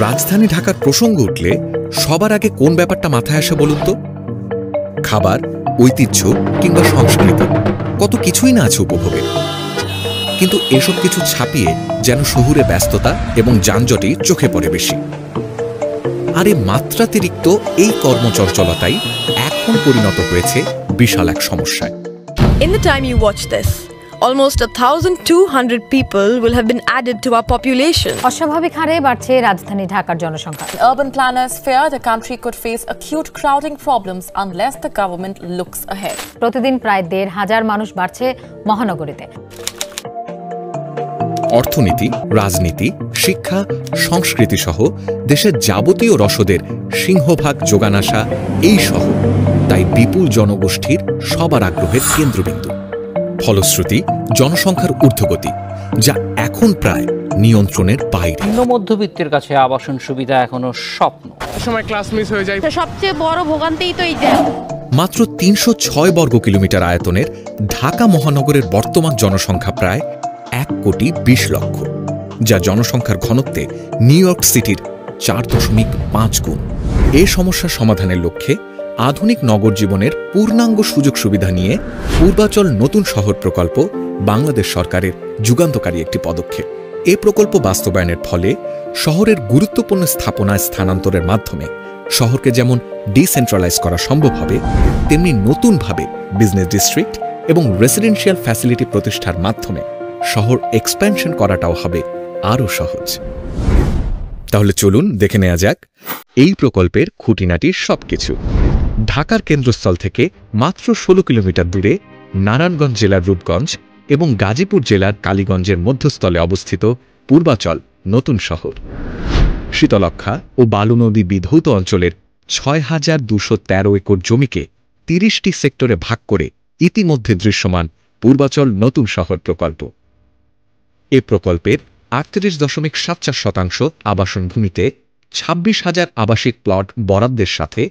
রাজধানী ঢাকার প্রসঙ্গ উঠলে সবার আগে কোন ব্যাপারটা মাথায় আসে বলুন তো? খাবার, ঐতিহ্য কিংবা সংস্কৃতি, কত কিছুই না আছে উপভোগে। কিন্তু এসব কিছু ছাপিয়ে যেন শহুরে ব্যস্ততা এবং যানজটই চোখে পড়ে বেশি। আর এই মাত্রাতিরিক্ত এই কর্মচঞ্চলতাই এখন পরিণত হয়েছে বিশাল এক সমস্যায়। In the time you watch this, almost 1,200 people will have been added to our population. অস্বাভাবিক হারে বাড়ছে রাজধানী ঢাকার জনসংখ্যা। Urban planners fear the country could face acute crowding problems unless the government looks ahead. প্রতিদিন প্রায় 1,500 মানুষ বাড়ছে মহানগরীতে। অর্থনীতি, রাজনীতি, শিক্ষা, সংস্কৃতি সহ দেশের যাবতীয় রসদের সিংহভাগ যোগান আসা এই শহর তাই বিপুল জনগোষ্ঠীর সবার আগ্রহের কেন্দ্রবিন্দু। ফলশ্রুতি জনসংখ্যার ঊর্ধ্বগতি, যা এখন প্রায় নিয়ন্ত্রণের বাইরে। নিম্ন মধ্যবিত্তের কাছে আবাসন সুবিধা এখনো স্বপ্ন। সময় ক্লাস মিস হয়ে যায়। সবচেয়ে বড় ভোগান্তিই তো এইটা। মাত্র ৩০৬ বর্গ কিলোমিটার আয়তনের ঢাকা মহানগরের বর্তমান জনসংখ্যা প্রায় ১,২০,০০,০০০, যা জনসংখ্যার ঘনত্বে নিউ ইয়র্ক সিটির ৪.৫ গুণ। এ সমস্যা সমাধানের লক্ষ্যে আধুনিক নগর জীবনের পূর্ণাঙ্গ সুযোগ সুবিধা নিয়ে পূর্বাচল নতুন শহর প্রকল্প বাংলাদেশ সরকারের যুগান্তকারী একটি পদক্ষেপ। এ প্রকল্প বাস্তবায়নের ফলে শহরের গুরুত্বপূর্ণ স্থাপনায় স্থানান্তরের মাধ্যমে শহরকে যেমন ডিসেন্ট্রালাইজ করা সম্ভব হবে, তেমনি নতুনভাবে বিজনেস ডিস্ট্রিক্ট এবং রেসিডেন্সিয়াল ফ্যাসিলিটি প্রতিষ্ঠার মাধ্যমে শহর এক্সপ্যানশন করাটাও হবে আরও সহজ। তাহলে চলুন দেখে নেওয়া যাক এই প্রকল্পের খুঁটিনাটির সবকিছু। ঢাকার কেন্দ্রস্থল থেকে মাত্র ১৬ কিলোমিটার দূরে নারায়ণগঞ্জ জেলার রূপগঞ্জ এবং গাজীপুর জেলার কালীগঞ্জের মধ্যস্থলে অবস্থিত পূর্বাচল নতুন শহর শীতলক্ষা ও বালু নদী বিধৌত অঞ্চলের ৬,২১৩ একর জমিকে ৩০টি সেক্টরে ভাগ করে ইতিমধ্যে দৃশ্যমান পূর্বাচল নতুন শহর প্রকল্প। এ প্রকল্পের ৩৮.৭৪% আবাসন ভূমিতে ২৬,০০০ আবাসিক প্লট বরাদ্দের সাথে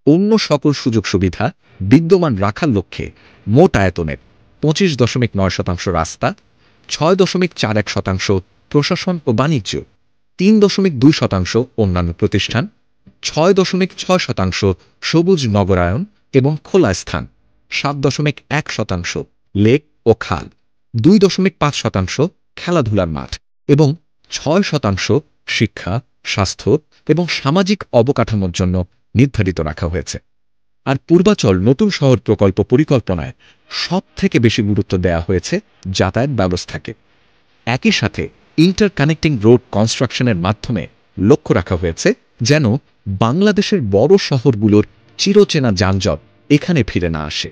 অন্য সকল সুযোগ সুবিধা বিদ্যমান রাখার লক্ষ্যে মোট আয়তনের ২৫.৯% রাস্তা, ৬.৪১% প্রশাসন ও বাণিজ্য, ৩.২% অন্যান্য প্রতিষ্ঠান, ৬.৬% সবুজ নগরায়ন এবং খোলা স্থান, ৭.১% লেক ও খাল, ২.৫% খেলাধুলার মাঠ এবং ৬% শিক্ষা, স্বাস্থ্য এবং সামাজিক অবকাঠামোর জন্য নির্ধারিত রাখা হয়েছে। আর পূর্বাচল নতুন শহর প্রকল্প পরিকল্পনায় সবথেকে বেশি গুরুত্ব দেওয়া হয়েছে যাতায়াত ব্যবস্থাকে। একই সাথে ইন্টারকানেক্টিং রোড কনস্ট্রাকশনের মাধ্যমে লক্ষ্য রাখা হয়েছে যেন বাংলাদেশের বড় শহরগুলোর চিরচেনা যানজট এখানে ফিরে না আসে।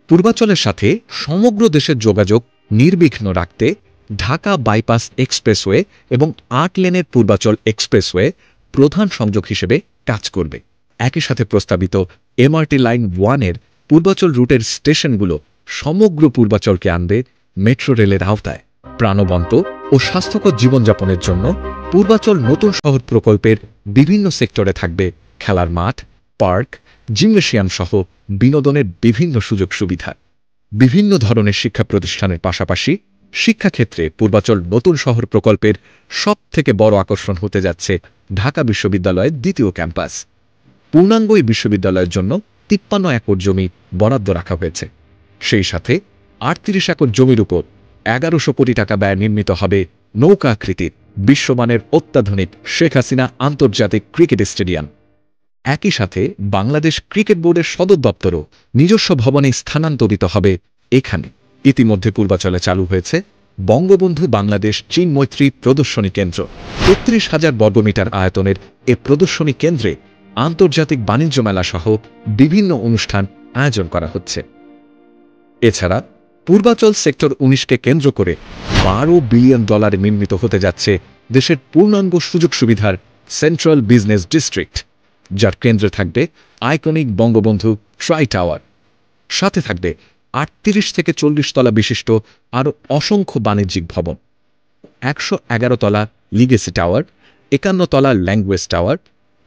পূর্বাচলের সাথে সমগ্র দেশের যোগাযোগ নির্বিঘ্ন রাখতে ঢাকা বাইপাস এক্সপ্রেসওয়ে এবং ৮ লেনের পূর্বাচল এক্সপ্রেসওয়ে প্রধান সংযোগ হিসেবে কাজ করবে। একই সাথে প্রস্তাবিত এমআরটি লাইন 1-এর পূর্বাচল রুটের স্টেশনগুলো সমগ্র পূর্বাচলকে আনবে মেট্রো রেলের আওতায়। প্রাণবন্ত ও স্বাস্থ্যকর জীবনযাপনের জন্য পূর্বাচল নতুন শহর প্রকল্পের বিভিন্ন সেক্টরে থাকবে খেলার মাঠ, পার্ক, জিমনেশিয়াম সহ বিনোদনের বিভিন্ন সুযোগ সুবিধা। বিভিন্ন ধরনের শিক্ষা প্রতিষ্ঠানের পাশাপাশি শিক্ষাক্ষেত্রে পূর্বাচল নতুন শহর প্রকল্পের সবথেকে বড় আকর্ষণ হতে যাচ্ছে ঢাকা বিশ্ববিদ্যালয়ের দ্বিতীয় ক্যাম্পাস। পূর্ণাঙ্গ এই বিশ্ববিদ্যালয়ের জন্য ৫৩ একর জমি বরাদ্দ রাখা হয়েছে। সেই সাথে ৩৮ একর জমির উপর ১১০০ কোটি টাকা ব্যয়ে নির্মিত হবে নৌকা আকৃতির বিশ্বমানের অত্যাধুনিক শেখ হাসিনা আন্তর্জাতিক ক্রিকেট স্টেডিয়াম। একই সাথে বাংলাদেশ ক্রিকেট বোর্ডের সদর দপ্তরও নিজস্ব ভবনে স্থানান্তরিত হবে এখানে। ইতিমধ্যে পূর্বাচলে চালু হয়েছে বঙ্গবন্ধু বাংলাদেশ চীন মৈত্রী প্রদর্শনী কেন্দ্র। ৩৩,০০০ বর্গমিটার আয়তনের এ প্রদর্শনী কেন্দ্রে আন্তর্জাতিক বাণিজ্য মেলা সহ বিভিন্ন অনুষ্ঠান আয়োজন করা হচ্ছে। এছাড়া পূর্বাচল সেক্টর ১৯কে কেন্দ্র করে $১২ বিলিয়ন নির্মিত হতে যাচ্ছে দেশের পূর্ণাঙ্গ সুযোগ সুবিধার সেন্ট্রাল বিজনেস ডিস্ট্রিক্ট, যার কেন্দ্রে থাকবে আইকনিক বঙ্গবন্ধু ট্রাই টাওয়ার। সাথে থাকবে ৩৮ থেকে ৪০ তলা বিশিষ্ট আরও অসংখ্য বাণিজ্যিক ভবন, ১১১ তলা লিগেসি টাওয়ার, ৫১ তলা ল্যাঙ্গুয়েজ টাওয়ার,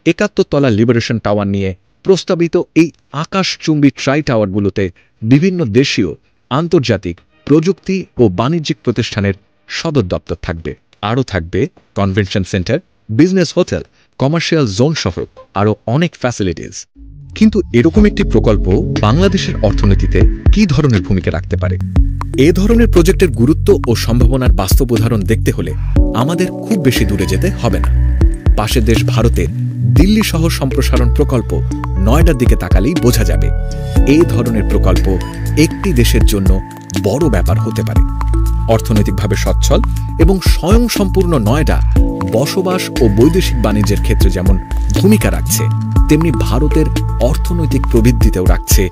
৭১ তলা লিবারেশন টাওয়ার নিয়ে প্রস্তাবিত এই আকাশচুম্বী ট্রাই টাওয়ারগুলোতে বিভিন্ন দেশীয়, আন্তর্জাতিক প্রযুক্তি ও বাণিজ্যিক প্রতিষ্ঠানের সদর দপ্তর থাকবে। আরও থাকবে convention centre, business hotel, commercial zone সহ আরও অনেক ফ্যাসিলিটিস। কিন্তু এরকম একটি প্রকল্প বাংলাদেশের অর্থনীতিতে কী ধরনের ভূমিকা রাখতে পারে? এ ধরনের প্রজেক্টের গুরুত্ব ও সম্ভাবনার বাস্তব উদাহরণ দেখতে হলে আমাদের খুব বেশি দূরে যেতে হবে না। পাশের দেশ ভারতের দিল্লি শহর সম্প্রসারণ প্রকল্প নয়ডার দিকে তাকালেই বোঝা যাবে এই ধরনের প্রকল্প একটি দেশের জন্য বড় ব্যাপার হতে পারে। অর্থনৈতিকভাবে সচ্ছল এবং স্বয়ংসম্পূর্ণ নয়ডা বসবাস ও বৈদেশিক বাণিজ্যের ক্ষেত্রে যেমন ভূমিকা রাখছে, তেমনি ভারতের অর্থনৈতিক প্রবৃদ্ধিতেও রাখছে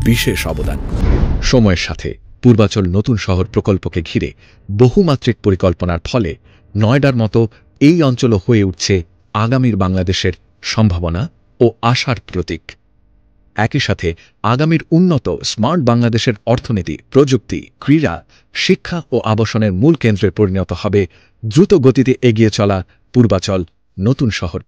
বিশেষ অবদান। সময়ের সাথে পূর্বাচল নতুন শহর প্রকল্পকে ঘিরে বহুমাত্রিক পরিকল্পনার ফলে নয়ডার মতো এই অঞ্চলও হয়ে উঠছে আগামীর বাংলাদেশের সম্ভাবনা ও আশার প্রতীক। একই সাথে আগামীর উন্নত স্মার্ট বাংলাদেশের অর্থনীতি, প্রযুক্তি, ক্রীড়া, শিক্ষা ও আবাসনের মূল কেন্দ্রে পরিণত হবে দ্রুত গতিতে এগিয়ে চলা পূর্বাচল নতুন শহর